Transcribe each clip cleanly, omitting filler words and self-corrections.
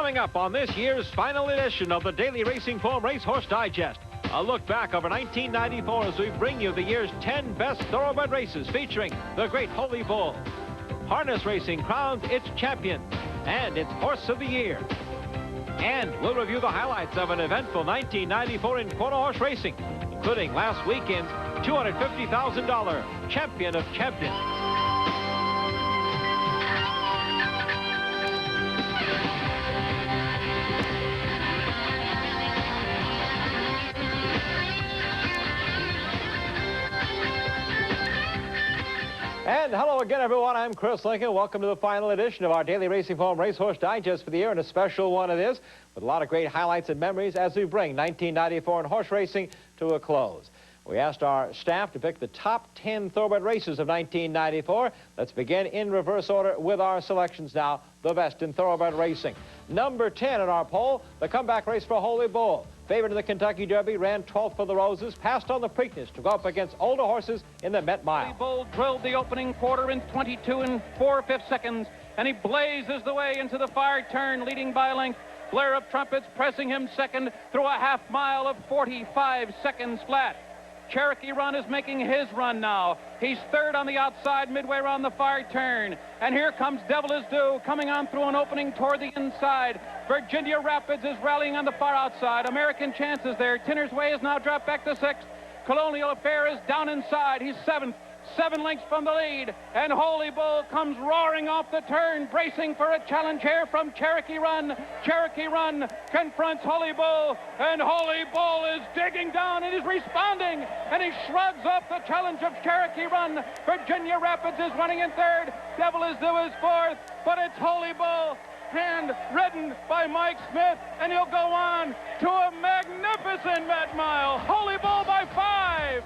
Coming up on this year's final edition of the Daily Racing Form Racehorse Digest, a look back over 1994 as we bring you the year's 10 best thoroughbred races featuring the Great Holy Bull. Harness Racing crowns its champion and its Horse of the Year. And we'll review the highlights of an eventful 1994 in quarter horse racing, including last weekend's $250,000 Champion of Champions. And hello again, everyone. I'm Chris Lincoln. Welcome to the final edition of our Daily Racing Form Racehorse Digest for the year, and a special one it is, with a lot of great highlights and memories as we bring 1994 in horse racing to a close. We asked our staff to pick the top 10 thoroughbred races of 1994. Let's begin in reverse order with our selections now, the best in thoroughbred racing. Number 10 in our poll, the comeback race for Holy Bull. Favored in the Kentucky Derby, ran 12th for the Roses, passed on the Preakness to go up against older horses in the Met Mile. Holy Bull drilled the opening quarter in 22 and 4/5 seconds, and he blazes the way into the fire turn, leading by a length. Blare of trumpets pressing him second through a half mile of 45 seconds flat. Cherokee Run is making his run now. He's third on the outside midway around the fire turn. And here comes Devil Is Due coming on through an opening toward the inside. Virginia Rapids is rallying on the far outside. American Chance is there. Tinner's Way is now dropped back to sixth. Colonial Affair is down inside. He's seventh. 7 lengths from the lead, and Holy Bull comes roaring off the turn, bracing for a challenge here from Cherokee Run. Cherokee Run confronts Holy Bull, and Holy Bull is digging down and is responding, and he shrugs off the challenge of Cherokee Run. Virginia Rapids is running in third. Devil Is Due is fourth, but it's Holy Bull, hand ridden by Mike Smith, and he'll go on to a magnificent Met Mile. Holy Bull by 5.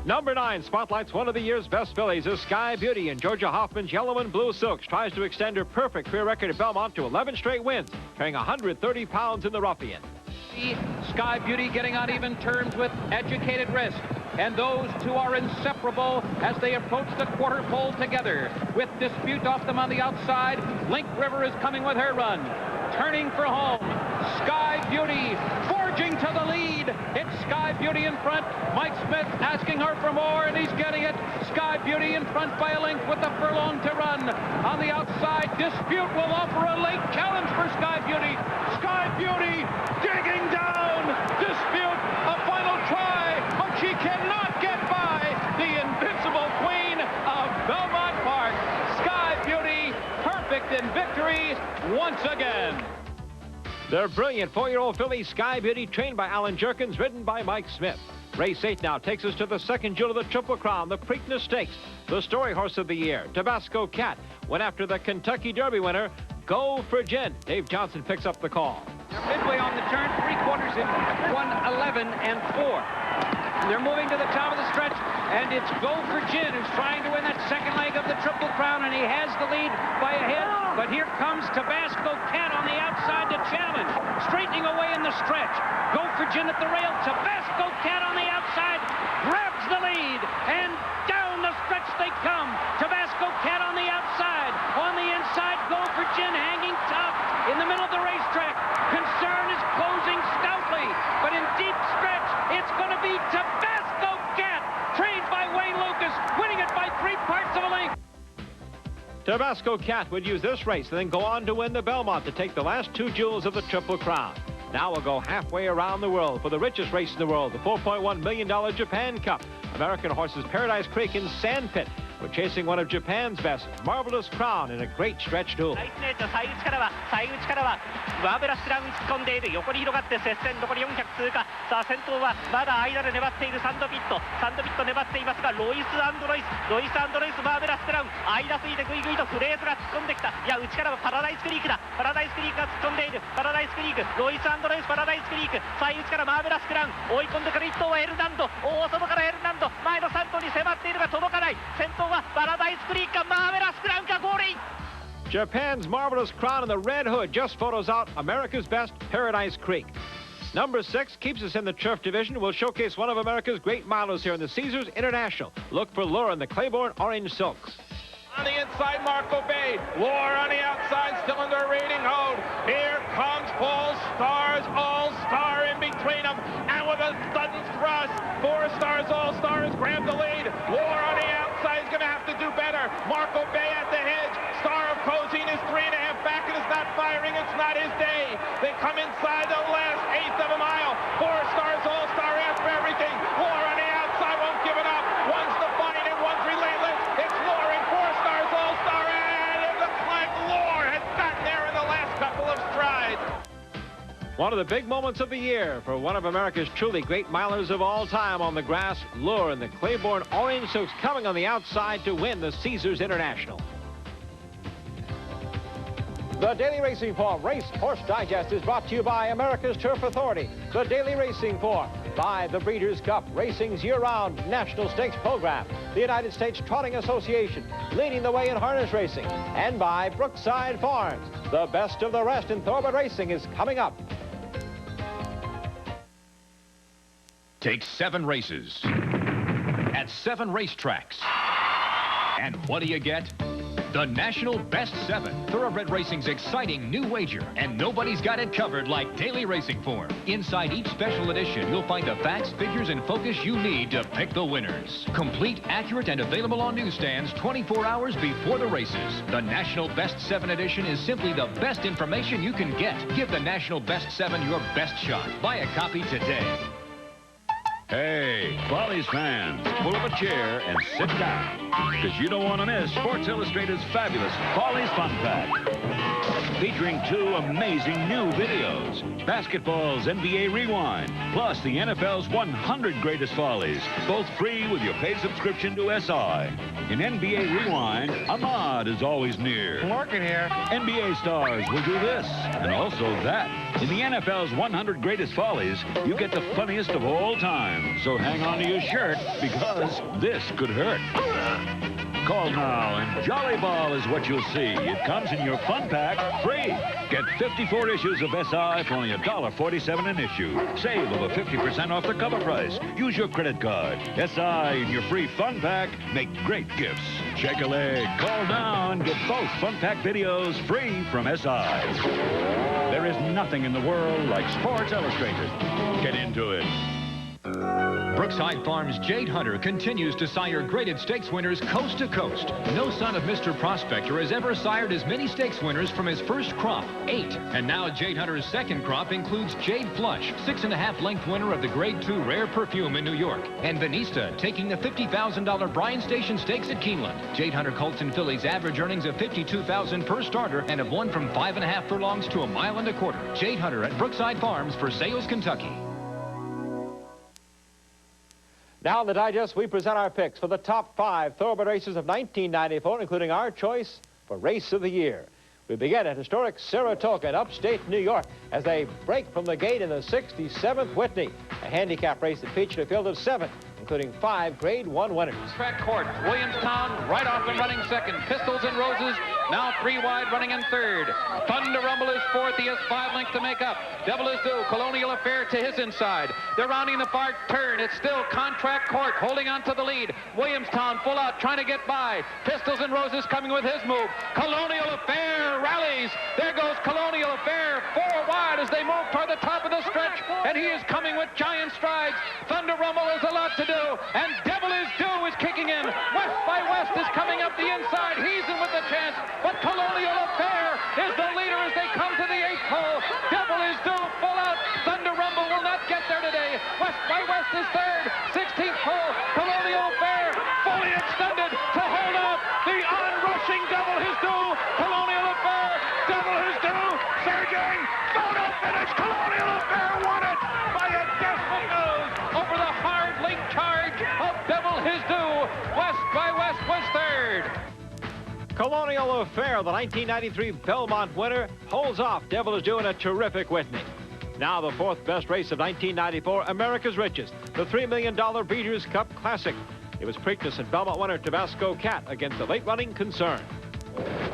Number 9 spotlights one of the year's best fillies is Sky Beauty, and Georgia Hoffman's Yellow and Blue Silks tries to extend her perfect career record at Belmont to 11 straight wins, carrying 130 pounds in the ruffian. Sky Beauty getting on even terms with Educated Risk, and those two are inseparable as they approach the quarter pole together. With Dispute off them on the outside, Link River is coming with her run. Turning for home, Sky Beauty forging to the lead. It's Sky Beauty in front. Mike Smith asking her for more, and he's getting it. Sky Beauty in front by a length with a furlong to run. On the outside, Dispute will offer a late challenge for Sky Beauty. Sky Beauty digging down. Dispute, a final try, but she cannot get by the invincible queen of Belmont Park. Sky Beauty, perfect in victory once again. Their brilliant 4-year-old filly, Sky Beauty, trained by Alan Jerkins, ridden by Mike Smith. Race 8 now takes us to the second jewel of the Triple Crown, the Preakness Stakes. The story horse of the year, Tabasco Cat, went after the Kentucky Derby winner, Go for Gin. Dave Johnson picks up the call. They're midway on the turn, 3/4 in 1:11 and 4. They're moving to the top of the stretch, and it's Go for Gin who's trying to win that second leg of the Triple Crown, and he has the lead by a head. But here comes Tabasco Cat on the outside to challenge, straightening away in the stretch. Go for Gin at the rail. Tabasco Cat on the outside grabs the lead, and down the stretch they come. Tabasco Cat on the outside. On the inside, Go for Gin hanging tough in the middle of the racetrack. Concern is closing stoutly, but in deep stretch, it's going to be Tabasco Cat, trained by Wayne Lucas, winning it by 3/4 of a length. Tabasco Cat would use this race and then go on to win the Belmont to take the last 2 jewels of the Triple Crown. Now we'll go halfway around the world for the richest race in the world, the $4.1 million Japan Cup. American horses Paradise Creek and Sandpit were chasing one of Japan's best, Marvelous Crown, in a great stretch duel. 最内からはマーベラスラウン突っ込んでいる。横に広がって接戦、残り400通過。さあ先頭はまだ間で粘っているサンドピット粘っていますが、ロイスアンドロイスマーベラスクラウン、間過ぎてグイグイとフレーズが突っ込んできた。いや、内からはパラダイスクリークだ。パラダイスクリークが突っ込んでいる。パラダイスクリーク、ロイスアンドロイス、パラダイスクリーク、最内からマーベラスクラウン、追い込んでから1頭はエルナンド、大外からエルナンド、前の3頭に迫っているが届かない。先頭はパラダイスクリークかマーベラスクラウンか、ゴールイン。 Japan's Marvelous Crown and the Red Hood just photos out America's best, Paradise Creek. Number 6 keeps us in the turf division. We'll showcase one of America's great milers here in the Caesars International. Look for Lure in the Claiborne Orange Silks. On the inside, Marco Bay. Lure on the outside, still under a rating hold. Here comes All Stars, All-Star in between them. And with a sudden thrust, 4 Stars, All-Stars grab the lead. Lure on the outside is going to have to do better. Marco Bay at the hedge. Star of Cozine is 3.5 back and is not firing. It's not his day. They come inside the last 1/8 of a mile. 4 Stars, All-Star after everything. Lure on the outside, won't give it up. One's defiant and one's relentless. It's Lure and 4 Stars, All-Star, and it looks like Lure has gotten there in the last couple of strides. One of the big moments of the year for one of America's truly great milers of all time on the grass, Lure in the Claiborne Orange Silks coming on the outside to win the Caesars International. The Daily Racing Form Racehorse Digest is brought to you by America's Turf Authority, the Daily Racing Form, by the Breeders' Cup, racing's year-round national stakes program, the United States Trotting Association, leading the way in harness racing, and by Brookside Farms. The best of the rest in thoroughbred racing is coming up. Take 7 races at 7 racetracks. And what do you get? The National Best 7, thoroughbred racing's exciting new wager, and nobody's got it covered like Daily Racing Form. Inside each special edition, you'll find the facts, figures, and focus you need to pick the winners. Complete, accurate, and available on newsstands 24 hours before the races. The National Best 7 edition is simply the best information you can get. Give the National Best 7 your best shot. Buy a copy today. Hey, Follies fans, pull up a chair and sit down, because you don't want to miss Sports Illustrated's fabulous Follies Fun Pack, featuring 2 amazing new videos, Basketball's NBA Rewind, plus the NFL's 100 Greatest Follies, both free with your paid subscription to SI. In NBA Rewind, Ahmad is always near. I'm working here. NBA stars will do this, and also that. In the NFL's 100 Greatest Follies, you get the funniest of all time. So hang on to your shirt, because this could hurt. Call now, and Jolly Ball is what you'll see. It comes in your fun pack, free. Get 54 issues of SI for only $1.47 an issue. Save over 50% off the cover price. Use your credit card. SI in your free fun pack make great gifts. Check a leg. Call now and get both fun pack videos free from SI. There is nothing in the world like Sports Illustrated. Get into it. Brookside Farms' Jade Hunter continues to sire graded stakes winners coast to coast. No son of Mr. Prospector has ever sired as many stakes winners from his first crop, 8. And now Jade Hunter's second crop includes Jade Flush, 6.5 length winner of the Grade 2 Rare Perfume in New York, and Benista taking the $50,000 Bryan Station Stakes at Keeneland. Jade Hunter Colts and Fillies average earnings of $52,000 per starter and have won from 5.5 furlongs to 1.25 miles. Jade Hunter at Brookside Farms for sales, Kentucky. Now in the digest, we present our picks for the top 5 thoroughbred races of 1994, including our choice for Race of the Year. We begin at historic Saratoga in upstate New York as they break from the gate in the 67th Whitney, a handicap race that featured a field of 7, including 5 Grade 1 winners. Track court, Williamstown right off and running second. Pistols and Roses now 3 wide running in third. Thunder Rumble is 4th. He has 5 lengths to make up. Devil is Due, Colonial Affair to his inside. They're rounding the far turn. It's still Contract Court holding on to the lead. Williamstown full out trying to get by. Pistols and Roses coming with his move. Colonial Affair rallies. There goes Colonial Affair 4 wide as they move toward the top of the stretch, and he is coming with giant strides. Thunder Rumble has a lot to do, and Devil is Due is kicking in. West by West is coming up the inside. He's in with the chance, but Colonial Affair is the leader as they come to the 8th hole. Devil is Due full out. Thunder Rumble will not get there today. West by West is third. 16th hole. Colonial Affair fully extended to hold up the onrushing Devil is Due. Colonial Affair. Devil is Due. Surging. Photo finish. Colonial Affair won it by a desperate nose over the hard link charge of Devil is Due. West by West was third. Colonial Affair, the 1993 Belmont winner, holds off Devil is Due in a terrific Whitney. Now the 4th best race of 1994, America's Richest, the $3 million Breeders' Cup Classic. It was Preakness and Belmont winner Tabasco Cat against the late-running Concern.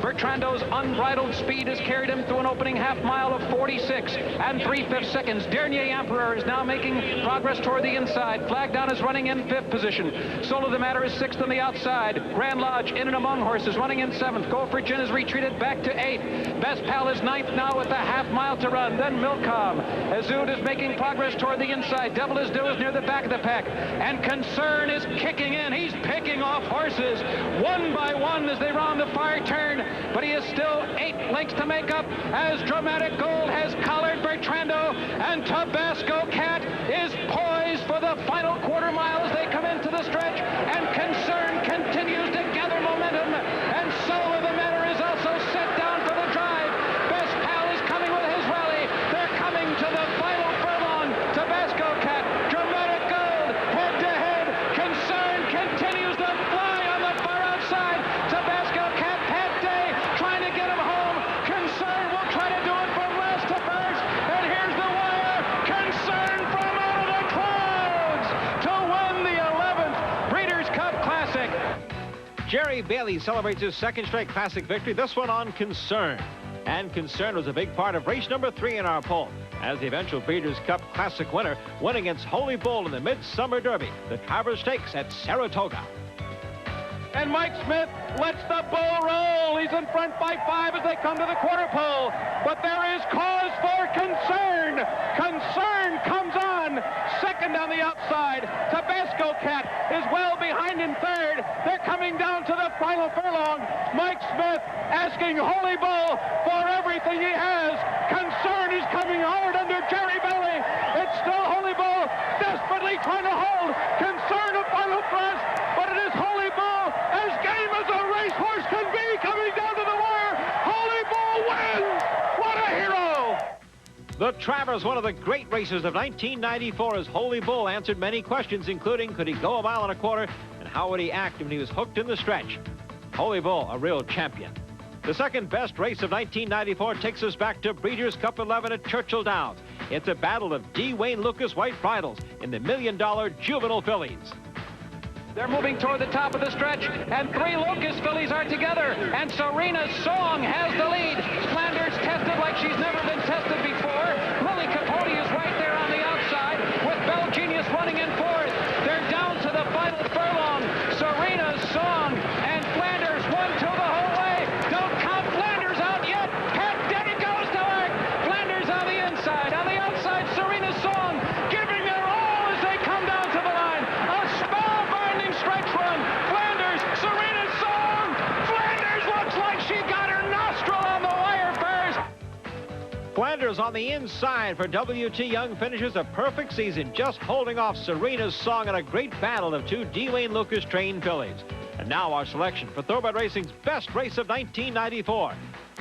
Bertrando's unbridled speed has carried him through an opening half mile of 46 and 3/5 seconds. Dernier Emperor is now making progress toward the inside. Flag Down is running in 5th position. Solo de Matter is 6th on the outside. Grand Lodge in and among horses running in 7th. Go for Gin has retreated back to 8th. Best Pal is 9th now with a half mile to run. Then Milcom. Azud is making progress toward the inside. Devil is Due is near the back of the pack. And Concern is kicking in. He's picking off horses one by one as they round the far turn. But he is still 8 lengths to make up as Dramatic Gold has collared Bertrando, and Tabasco Cat is poised for the final quarter mile as they come into the stretch, and Concern continues to gather momentum, and Solo de Matter is also set down for the drive. Best Pal is coming with his rally. They're coming to the final furlong. Tabasco Cat, Dramatic Gold, head to head. Concern continues to fly on the far outside. Tabasco Cat, Pat Day trying to get him home. Concern will try to do it from last to first, and here's the wire. Concern from out of the clouds to win the 11th Breeders' Cup Classic. Jerry Bailey celebrates his 2nd straight Classic victory, this one on Concern. And Concern was a big part of race number 3 in our poll, as the eventual Breeders' Cup Classic winner went against Holy Bull in the Midsummer Derby, the Travers Stakes at Saratoga. And Mike Smith lets the bull roll. He's in front by 5 as they come to the quarter pole. But there is cause for concern. Concern comes on. 2nd on the outside. Tabasco Cat is well behind in 3rd. They're coming down to the final furlong. Mike Smith asking Holy Bull for everything he has. Concern is coming hard under Jerry Bailey. It's still Holy Bull desperately trying to hold Concern a final thrust, but it is Holy Bull as game as a racehorse can be coming down to the wire. Holy Bull wins. What a hero! The Travers, one of the great races of 1994, as Holy Bull answered many questions, including could he go 1.25 miles, and how would he act when he was hooked in the stretch. Holy Bull, a real champion. The 2nd best race of 1994 takes us back to Breeders' Cup 11 at Churchill Downs. It's a battle of D. Wayne Lucas White Bridles in the $1 Million Juvenile Fillies. They're moving toward the top of the stretch, and 3 Lucas fillies are together, and Serena's Song has the lead. Flanders tested like she's never been tested before. Lily Capote is right there on the outside, with Bell Genius running in 4th. They're down to the final furlong. Serena's Song and Flanders 1-2 the whole way. Don't count Flanders out yet. Pat Denny goes to work. Flanders on the inside. On the outside, Serena's Song giving their all as they come down to the line. A spellbinding stretch run. Flanders, Serena's Song. Flanders looks like she got her nostril on the wire first. Flanders on the inside for W.T. Young finishes a perfect season, just holding off Serena's Song in a great battle of 2 D. Wayne Lucas trained fillies. And now our selection for Thoroughbred Racing's best race of 1994.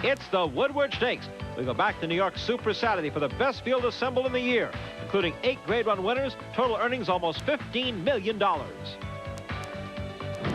It's the Woodward Stakes. We go back to New York Super Saturday for the best field assembled in the year, including 8 Grade 1 winners, total earnings almost $15 million.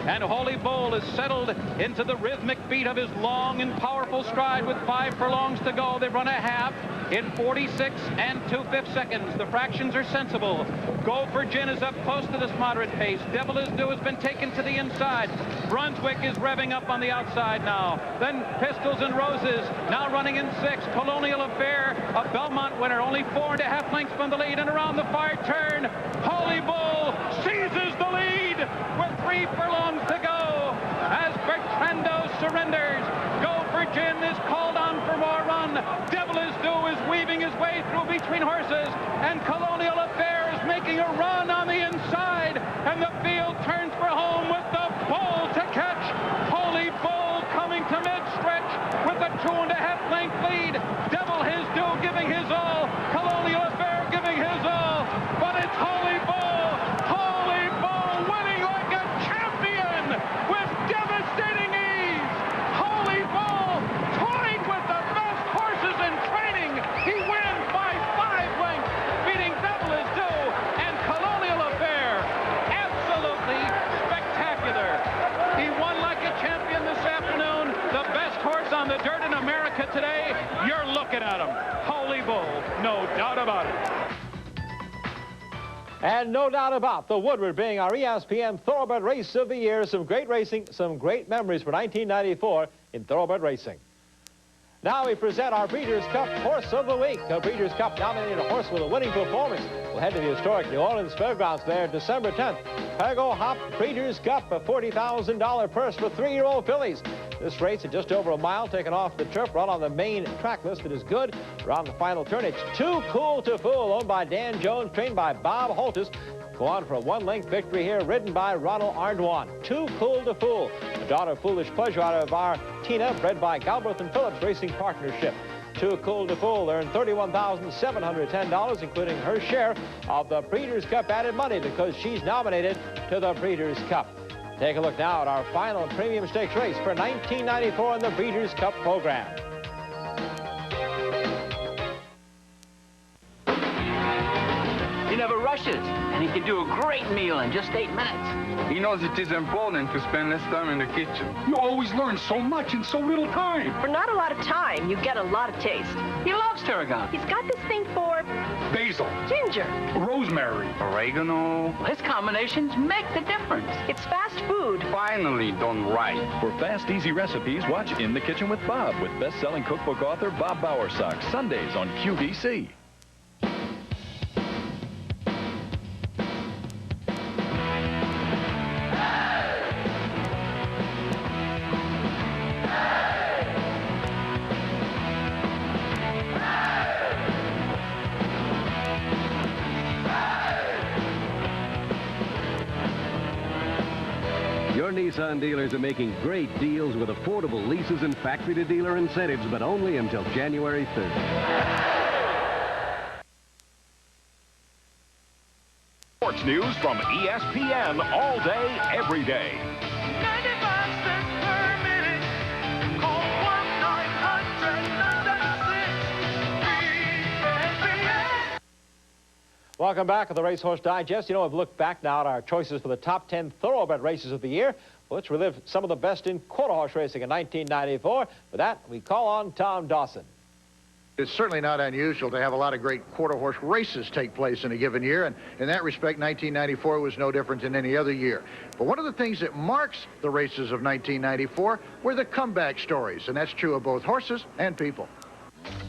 And Holy Bull is settled into the rhythmic beat of his long and powerful stride with 5 furlongs to go. They've run a half in 46 and 2/5 seconds. The fractions are sensible. Go for Gin is up close to this moderate pace. Devil is Due has been taken to the inside. Brunswick is revving up on the outside now. Then Pistols and Roses now running in 6. Colonial Affair, a Belmont winner, only 4.5 lengths from the lead, and around the far turn, Holy Bull seizes the lead with 3 furlongs to go as Bertrando surrenders. Go for Gin is called on for more run. Devil is Due is weaving his way through between horses, and Colonial Affair is making a run on the inside, and the field turns for home with the Bull to catch. Holy Bull coming to mid-stretch with a 2.5 length lead. Devil is Due giving his all. Colonial Affair giving his all. But it's Holy Bull. Holy Bull winning like a champion with devastating ease. Holy Bull tied with the best horses in training. He wins by 5 lengths, beating Devil is Due and Colonial Affair. Absolutely spectacular. He won like a champion this afternoon. The best horse on the dirt in America today. You're looking at him. Holy Bull, no doubt about it. And no doubt about the Woodward being our ESPN Thoroughbred Race of the Year. Some great racing, some great memories for 1994. in thoroughbred racing. Now we present our Breeders' Cup Horse of the Week. The Breeders' Cup nominated horse with a winning performance will head to the historic New Orleans Fairgrounds there December 10th. Pago Hop Breeders' Cup, a $40,000 purse for 3-year-old fillies. This race at just over a mile, taken off the turf, run on the main track list. It is good. Around the final turn, it's Too Cool to Fool, owned by Dan Jones, trained by Bob Holtis. Go on for a one-length victory here, ridden by Ronald Ardoin. Too Cool to Fool, a daughter of Foolish Pleasure out of our Tina, bred by Galbraith and Phillips Racing Partnership. Too Cool to Fool earned $31,710, including her share of the Breeders' Cup added money because she's nominated to the Breeders' Cup. Take a look now at our final premium stakes race for 1994 in the Breeders' Cup program. He never rushes, and he can do a great meal in just 8 minutes. He knows it is important to spend less time in the kitchen. You always learn so much in so little time. For not a lot of time, you get a lot of taste. He loves tarragon. He's got this thing for Basil, ginger, rosemary, Oregano. Well, his combinations make the difference. it's fast food. Finally done right. For fast, easy recipes, watch In the Kitchen with Bob with best-selling cookbook author Bob Bowersock, Sundays on QVC. Your Nissan dealers are making great deals with affordable leases and factory-to-dealer incentives, but only until January 3rd. Sports news from ESPN all day, every day. 95 cents per minute. Call 1-900-996-ESPN. Welcome back to the Racehorse Digest. You know, we've looked back now at our choices for the top 10 thoroughbred races of the year. Well, let's relive some of the best in quarter horse racing in 1994. For that, we call on Tom Dawson. It's certainly not unusual to have a lot of great quarter horse races take place in a given year, and in that respect, 1994 was no different than any other year. But one of the things that marks the races of 1994 were the comeback stories, and that's true of both horses and people.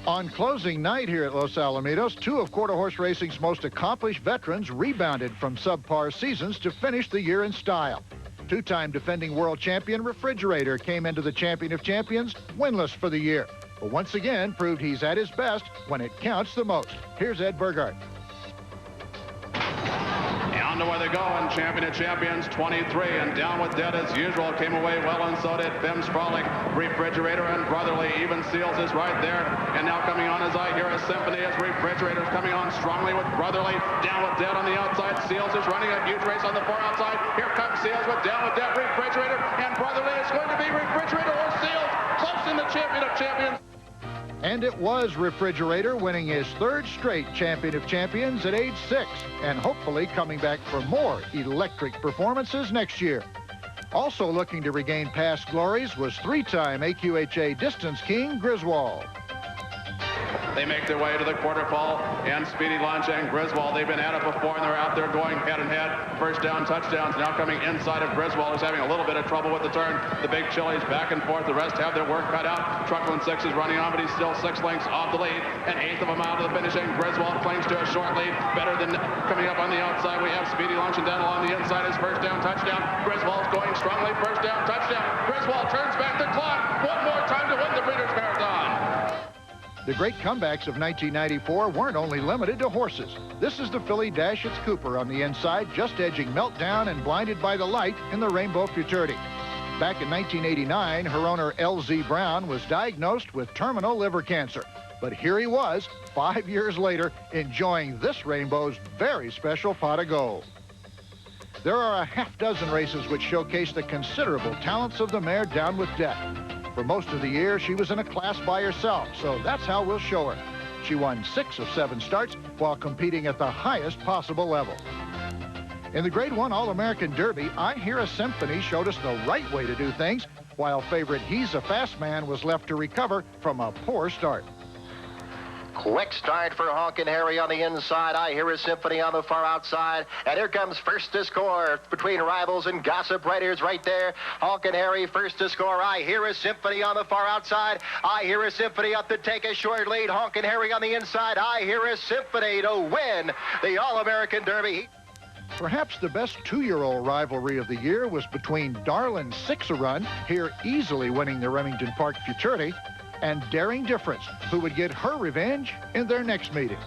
On closing night here at Los Alamitos, two of quarter horse racing's most accomplished veterans rebounded from subpar seasons to finish the year in style. Two-time defending world champion Refrigerator came into the Champion of Champions winless for the year, but once again proved he's at his best when it counts the most. Here's Ed Burghardt. On to where they go, and Champion of Champions 23, and Down with Dead as usual came away well, and so did Bim's Frolic. Refrigerator and Brotherly. Even Seals is right there, and now coming on as I hear a symphony as Refrigerator's coming on strongly with Brotherly. Down with Dead on the outside. Seals is running a huge race on the far outside. Here comes Seals with Down with Dead, Refrigerator, and Brotherly. It's going to be Refrigerator or Seals close in the Champion of Champions. And it was Refrigerator winning his third straight Champion of Champions at age 6, and hopefully coming back for more electric performances next year. Also looking to regain past glories was three-time AQHA Distance King Griswold. They make their way to the quarter pole, and Speedy Lunch and Griswold, they've been at it before, and they're out there going head and head. First down touchdowns now coming inside of Griswold, who's having a little bit of trouble with the turn. The big Chili's back and forth. The rest have their work cut out. Truckland 6 is running on, but he's still 6 lengths off the lead. An eighth of a mile to the finish, and Griswold clings to a short lead. Better than coming up on the outside. We have Speedy Lunch, and down along the inside is first down touchdown. Griswold's going strongly. First down touchdown. Griswold turns back the clock. One more time to win the Breeders' Marathon. The great comebacks of 1994 weren't only limited to horses. This is the filly Dashitt's Cooper on the inside, just edging Meltdown and Blinded by the Light in the Rainbow Futurity. Back in 1989, her owner L.Z. Brown was diagnosed with terminal liver cancer. But here he was, 5 years later, enjoying this rainbow's very special pot of gold. There are a half dozen races which showcase the considerable talents of the mare Down with Death. For most of the year, she was in a class by herself, so that's how we'll show her. She won 6 of 7 starts while competing at the highest possible level. In the Grade 1 All-American Derby, I Hear a Symphony showed us the right way to do things, while favorite He's a Fast Man was left to recover from a poor start. Quick start for Honkin' Harry on the inside. I Hear a Symphony on the far outside. And here comes first to score between Rivals and Gossip Riders right there. Honkin' Harry first to score. I Hear a Symphony on the far outside. I Hear a Symphony up to take a short lead. Honkin' Harry on the inside. I Hear a Symphony to win the All-American Derby. Perhaps the best 2-year-old rivalry of the year was between Darlin' Six-A-Run, here easily winning the Remington Park Futurity, and Daring Difference, who would get her revenge in their next meeting.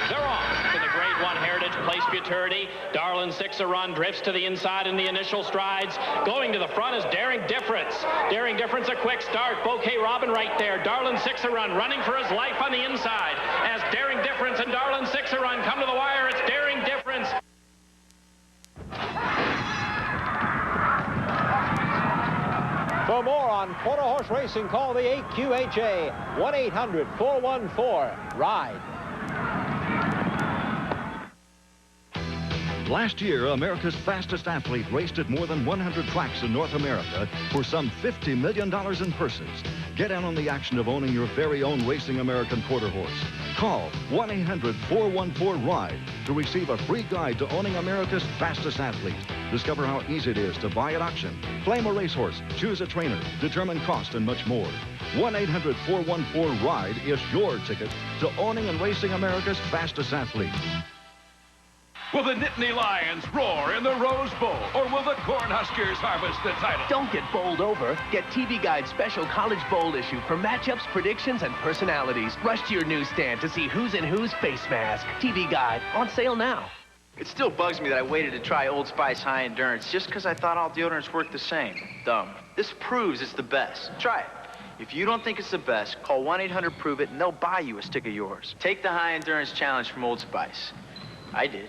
They're off for the Grade 1 Heritage Place Futurity. Darlin' Six-A-Run drifts to the inside in the initial strides. Going to the front is Daring Difference. Daring Difference, a quick start. Bouquet Robin right there. Darlin' Six-A-Run running for his life on the inside. As Daring Difference and Darlin' Six-A-Run come to the wire, it's Daring Difference. For more on quarter horse racing, call the AQHA 1-800-414-RIDE. Last year, America's fastest athlete raced at more than 100 tracks in North America for some $50 million in purses. Get in on the action of owning your very own Racing American quarter horse. Call 1-800-414-RIDE to receive a free guide to owning America's fastest athlete. Discover how easy it is to buy at auction, claim a racehorse, choose a trainer, determine cost, and much more. 1-800-414-RIDE is your ticket to owning and racing America's fastest athlete. Will the Nittany Lions roar in the Rose Bowl, or will the Cornhuskers harvest the title? Don't get bowled over. Get TV Guide's special College Bowl issue for matchups, predictions, and personalities. Rush to your newsstand to see who's in whose face mask. TV Guide, on sale now. It still bugs me that I waited to try Old Spice High Endurance just because I thought all deodorants work the same. Dumb. This proves it's the best. Try it. If you don't think it's the best, call 1-800-PROVE-IT and they'll buy you a stick of yours. Take the High Endurance Challenge from Old Spice. I did.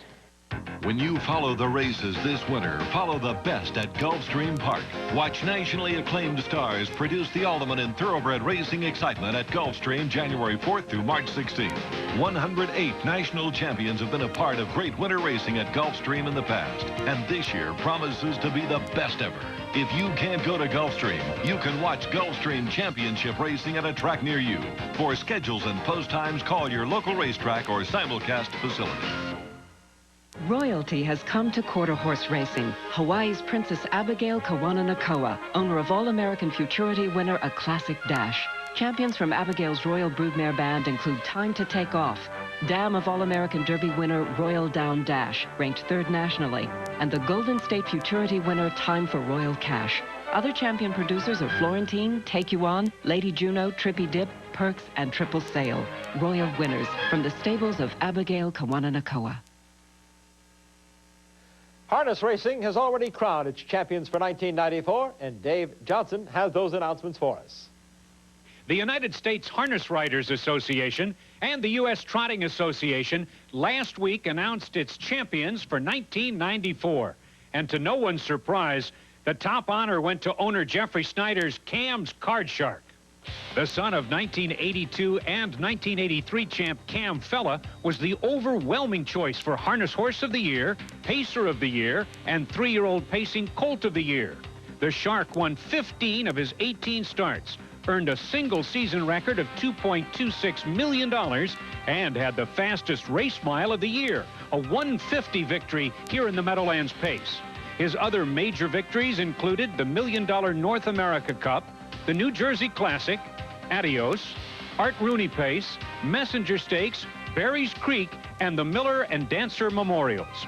When you follow the races this winter, follow the best at Gulfstream Park. Watch nationally acclaimed stars produce the ultimate in thoroughbred racing excitement at Gulfstream January 4th through March 16th. 108 national champions have been a part of great winter racing at Gulfstream in the past, and this year promises to be the best ever. If you can't go to Gulfstream, you can watch Gulfstream Championship racing at a track near you. For schedules and post times, call your local racetrack or simulcast facility. Royalty has come to quarter horse racing. Hawaii's Princess Abigail Kawananakoa, owner of All-American Futurity winner A Classic Dash. Champions from Abigail's Royal Broodmare Band include Time to Take Off, Dam of All-American Derby winner Royal Down Dash, ranked 3rd nationally, and the Golden State Futurity winner Time for Royal Cash. Other champion producers are Florentine, Take You On, Lady Juno, Trippy Dip, Perks, and Triple Sail. Royal winners from the stables of Abigail Kawananakoa. Harness racing has already crowned its champions for 1994, and Dave Johnson has those announcements for us. The United States Harness Riders Association and the U.S. Trotting Association last week announced its champions for 1994. And to no one's surprise, the top honor went to owner Jeffrey Snyder's Cam's Card Shark. The son of 1982 and 1983 champ Cam Fella was the overwhelming choice for Harness Horse of the Year, Pacer of the Year, and 3-year-old Pacing Colt of the Year. The Shark won 15 of his 18 starts, earned a single season record of $2.26 million, and had the fastest race mile of the year, a 150 victory here in the Meadowlands Pace. His other major victories included the $1 Million North America Cup, the New Jersey Classic, Adios, Art Rooney Pace, Messenger Stakes, Berry's Creek, and the Miller and Dancer Memorials.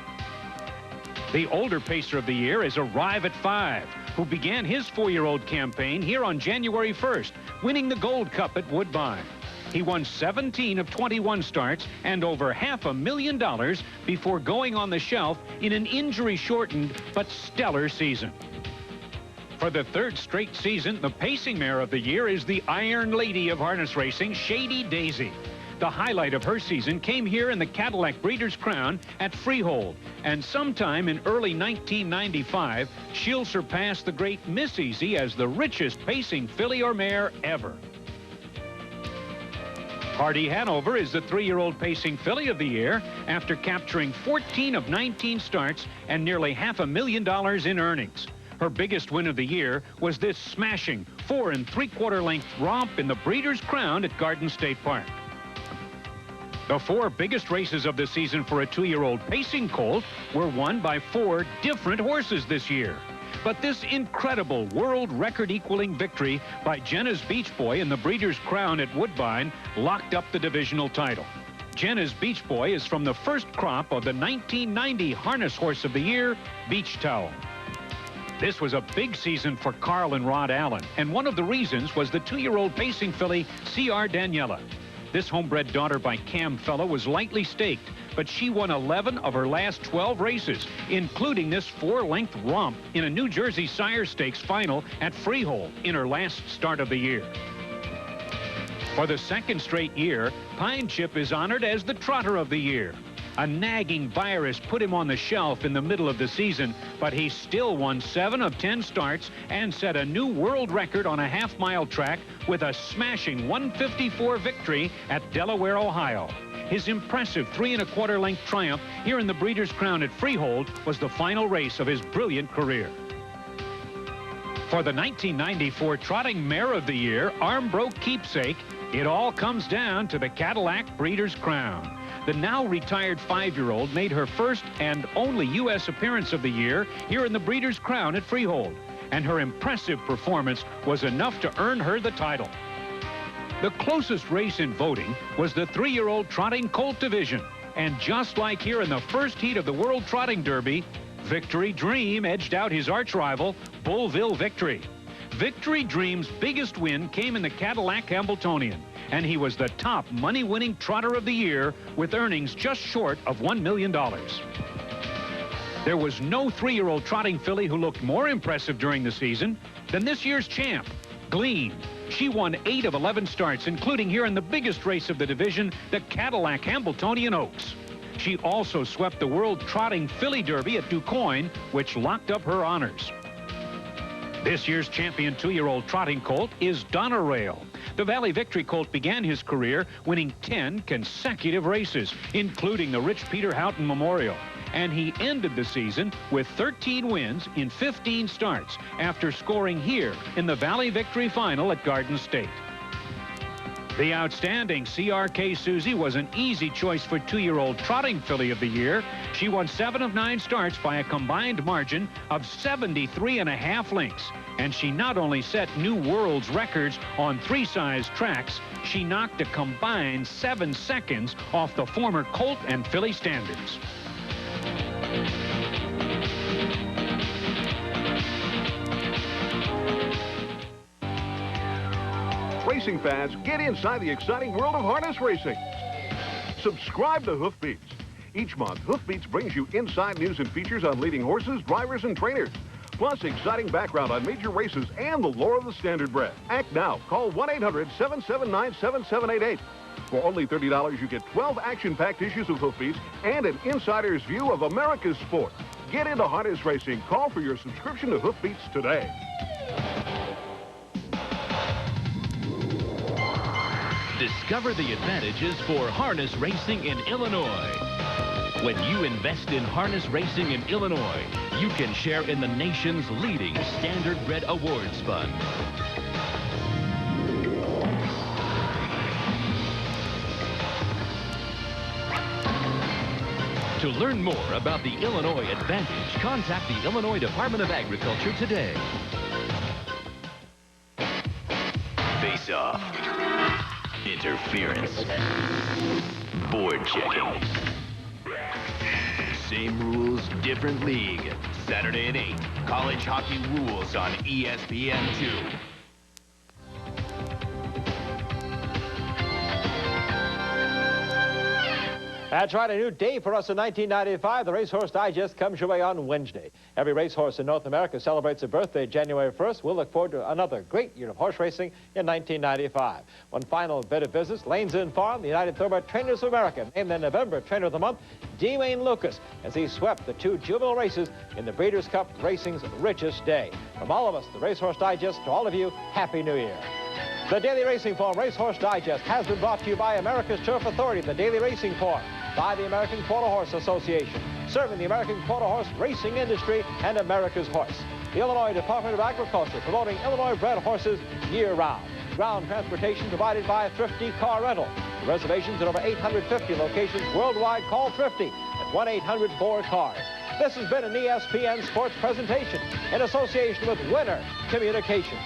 The older Pacer of the Year is Arrive at 5, who began his 4-year-old campaign here on January 1st, winning the Gold Cup at Woodbine. He won 17 of 21 starts and over $500,000 before going on the shelf in an injury-shortened but stellar season. For the 3rd straight season, the Pacing Mare of the Year is the Iron Lady of harness racing, Shady Daisy. The highlight of her season came here in the Cadillac Breeders' Crown at Freehold, and sometime in early 1995, she'll surpass the great Miss Easy as the richest pacing filly or mare ever. Hardy Hanover is the 3-year-old Pacing Filly of the Year after capturing 14 of 19 starts and nearly $500,000 in earnings. Her biggest win of the year was this smashing 4 3/4 length romp in the Breeders' Crown at Garden State Park. The 4 biggest races of the season for a 2-year-old pacing colt were won by 4 different horses this year. But this incredible world record-equaling victory by Jenna's Beach Boy in the Breeders' Crown at Woodbine locked up the divisional title. Jenna's Beach Boy is from the first crop of the 1990 Harness Horse of the Year, Beach Towel. This was a big season for Carl and Rod Allen, and one of the reasons was the 2-year-old pacing filly, C.R. Daniela. This homebred daughter by Cam Fellow was lightly staked, but she won 11 of her last 12 races, including this 4-length romp in a New Jersey Sire Stakes final at Freehold in her last start of the year. For the 2nd straight year, Pine Chip is honored as the Trotter of the Year. A nagging virus put him on the shelf in the middle of the season, but he still won 7 of 10 starts and set a new world record on a half-mile track with a smashing 154 victory at Delaware, Ohio. His impressive 3 1/4 length triumph here in the Breeders' Crown at Freehold was the final race of his brilliant career. For the 1994 Trotting Mare of the Year, Armbroke Keepsake, it all comes down to the Cadillac Breeders' Crown. The now retired 5-year-old made her first and only U.S. appearance of the year here in the Breeders' Crown at Freehold, and her impressive performance was enough to earn her the title. The closest race in voting was the 3-year-old Trotting Colt division, and just like here in the first heat of the World Trotting Derby, Victory Dream edged out his arch-rival, Bullville Victory. Victory Dream's biggest win came in the Cadillac Hambletonian, and he was the top money-winning trotter of the year with earnings just short of $1 million. There was no 3-year-old trotting filly who looked more impressive during the season than this year's champ, Gleam. She won 8 of 11 starts, including here in the biggest race of the division, the Cadillac Hambletonian Oaks. She also swept the World Trotting Filly Derby at DuQuoin, which locked up her honors. This year's champion 2-year-old trotting colt is Donna Rail. The Valley Victory colt began his career winning 10 consecutive races, including the Rich Peter Houghton Memorial. And he ended the season with 13 wins in 15 starts after scoring here in the Valley Victory final at Garden State. The outstanding CRK Susie was an easy choice for 2-year-old trotting filly of the year. She won 7 of 9 starts by a combined margin of 73.5 lengths. And she not only set new world's records on 3-size tracks, she knocked a combined 7 seconds off the former Colt and filly standards. Racing fans, get inside the exciting world of harness racing. Subscribe to Hoofbeats. Each month, Hoofbeats brings you inside news and features on leading horses, drivers, and trainers. Plus, exciting background on major races and the lore of the standardbred. Act now. Call 1-800-779-7788. For only $30, you get 12 action-packed issues of Hoofbeats and an insider's view of America's sport. Get into harness racing. Call for your subscription to Hoofbeats today. Discover the advantages for harness racing in Illinois. When you invest in harness racing in Illinois, you can share in the nation's leading Standardbred Awards Fund. To learn more about the Illinois Advantage, contact the Illinois Department of Agriculture today. Face off. Interference. Board checking. Same rules, different league. Saturday at 8. College hockey rules on ESPN 2. That's right, a new day for us in 1995. The Racehorse Digest comes your way on Wednesday. Every racehorse in North America celebrates a birthday January 1st. We'll look forward to another great year of horse racing in 1995. One final bit of business. Lanes Inn Farm, the United Thoroughbred Trainers of America, named the November Trainer of the Month, D. Wayne Lucas, as he swept the 2 juvenile races in the Breeders' Cup Racing's richest day. From all of us, the Racehorse Digest, to all of you, Happy New Year. The Daily Racing Form Racehorse Digest has been brought to you by America's Turf Authority, the Daily Racing Form, by the American Quarter Horse Association, serving the American quarter horse racing industry and America's horse. The Illinois Department of Agriculture promoting Illinois-bred horses year-round. Ground transportation provided by Thrifty Car Rental. For reservations at over 850 locations worldwide, call Thrifty at 1-800-4CARS. This has been an ESPN Sports presentation in association with Winner Communications.